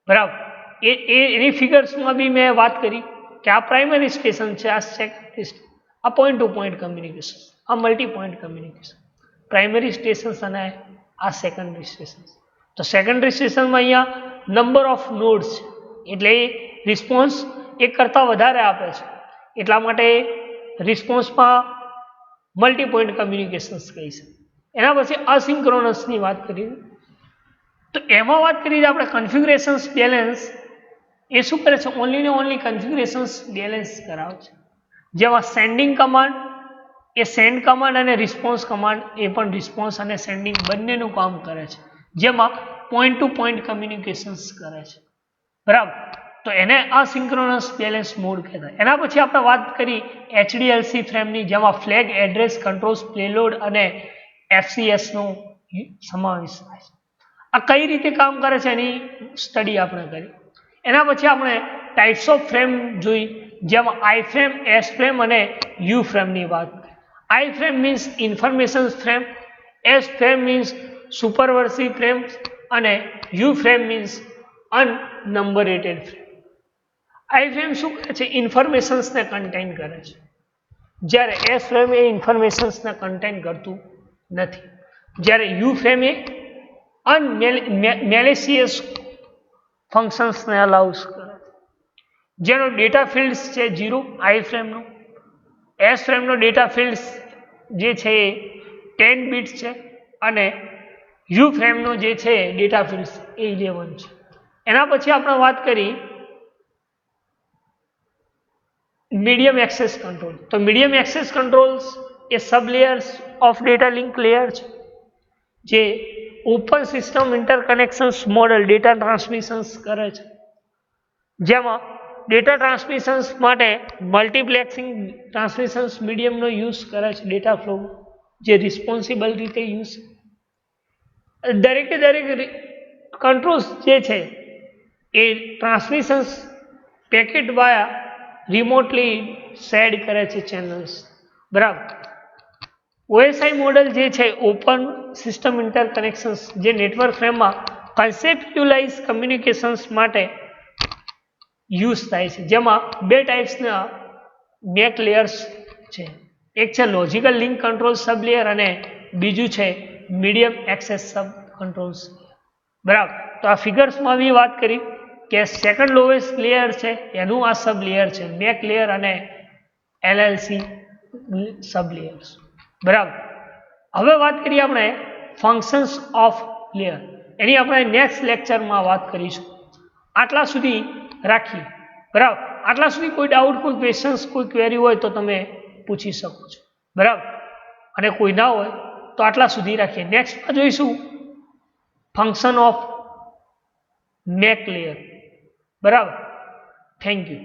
બરાબર. એની ફિગર્સમાં બી મેં વાત કરી કે આ પ્રાઇમરી સ્ટેશન છે, આ સેકન્ડરી સ્ટેશન, આ પોઈન્ટ ટુ પોઈન્ટ કમ્યુનિકેશન, આ multi point communication, primary stations અને આ સેકન્ડરી સ્ટેશન. તો સેકન્ડરી સ્ટેશનમાં અહીંયા નંબર ઓફ નોડ્સ છે, એટલે એ રિસ્પોન્સ એક કરતાં વધારે આપે છે, એટલા માટે રિસ્પોન્સમાં મલ્ટી પોઈન્ટ કમ્યુનિકેશન્સ કહી છે. એના પછી અસિંક્રોનસની વાત કરીએ તો એમાં વાત કરીએ આપણે કન્ફિગ્યુરેશન્સ બેલેન્સ. એ શું કરે છે? ઓનલી ને ઓનલી કન્ફિગ્યુરેશન્સ બેલેન્સ કરાવે છે. જેમાં સેન્ડિંગ કમાન્ડ એ સેન્ડ કમાન્ડ અને રિસ્પોન્સ કમાન્ડ એ પણ રિસ્પોન્સ અને સેન્ડિંગ બંનેનું કામ કરે છે, જેમાં પોઈન્ટ ટુ પોઈન્ટ કમ્યુનિકેશન્સ કરે છે. બરાબર. તો એને અસિંક્રોનસ બેલેન્સ મોડ કહેવાય. એના પછી આપણે વાત કરી HDLC ફ્રેમની, જેમાં ફ્લેગ એડ્રેસ કંટ્રોલ્સ પેલોડ અને FCS નો સમાવેશ થાય છે. આ કઈ રીતે કામ કરે છે એની સ્ટડી આપણે કરી. એના પછી આપણે ટાઈપ્સ ઓફ ફ્રેમ જોઈ, જેમાં આઈ ફ્રેમ, એસ ફ્રેમ અને યુ ફ્રેમની વાત કરી. I frame means information frame, S frame means supervisive frame અને U frame means unnumberated frame. I frame શું કરે છે? ઇન્ફોર્મેશન્સને કન્ટેન કરે છે, જ્યારે એસ ફ્રેમ એ ઇન્ફોર્મેશન્સને કન્ટેન કરતું નથી, જ્યારે યુ ફ્રેમ એ અનમેલિશિયસ ફંક્શન્સને અલાઉસ કરે, જેનો ડેટા ફિલ્ડ્સ છે 0 આઈ ફ્રેમનો, એસ ફ્રેમનો ડેટા ફિલ્ડ્સ જે છે એ 10 બિટ્સ છે અને યુ ફ્રેમનો જે છે ડેટા ફિલ્ડ્સ એ 11 છે. એના પછી આપણે વાત કરી મીડિયમ એક્સેસ કંટ્રોલ. તો મીડિયમ એક્સેસ કંટ્રોલ્સ એ sub layers of data link layer છે, જે open system interconnections model data transmissions કરે છે, જેમાં ડેટા ટ્રાન્સમિશન્સ માટે મલ્ટીપ્લેક્સિંગ ટ્રાન્સમિશન્સ મીડિયમનો યુઝ કરે છે ડેટા ફ્લો, જે રિસ્પોન્સિબલ રીતે યુઝ. દરેકે દરેક કંટ્રોલ્સ જે છે એ ટ્રાન્સમિશન્સ પેકેટ વાયા રિમોટલી શેડ કરે છે ચેનલ્સ, બરાબર. ઓએસઆઈ મોડેલ જે છે ઓપન સિસ્ટમ ઇન્ટરકનેક્શન્સ, જે નેટવર્ક ફ્રેમમાં કન્સેપ્ચ્યુલાઇઝ કમ્યુનિકેશન્સ માટે યુઝ થાય છે, જેમાં બે ટાઈપ્સના મેક લેયર્સ છે, એક છે logical link control sub layer અને બીજું છે મીડિયમ એક્સેસ સબ કંટ્રોલ્સ, બરાબર. તો આ ફિગર્સમાં બી વાત કરી કે સેકન્ડ લોએસ્ટ લેયર છે એનું આ સબ લેયર છે મેક લેયર અને એલએલસી સબ લેયર્સ, બરાબર. હવે વાત કરીએ આપણે ફંક્શન્સ ઓફ લેયર, એની આપણે નેક્સ્ટ લેક્ચરમાં વાત કરીશું. આટલા સુધી રાખીએ, બરાબર. આટલા સુધી કોઈ ડાઉટ, કોઈ ક્વેશ્ચન્સ, કોઈ ક્વેરી હોય તો તમે પૂછી શકો છો, બરાબર. અને કોઈ ના હોય તો આટલા સુધી રાખીએ. નેક્સ્ટમાં જોઈશું ફંક્શન ઓફ મેક લેયર, બરાબર. Thank you.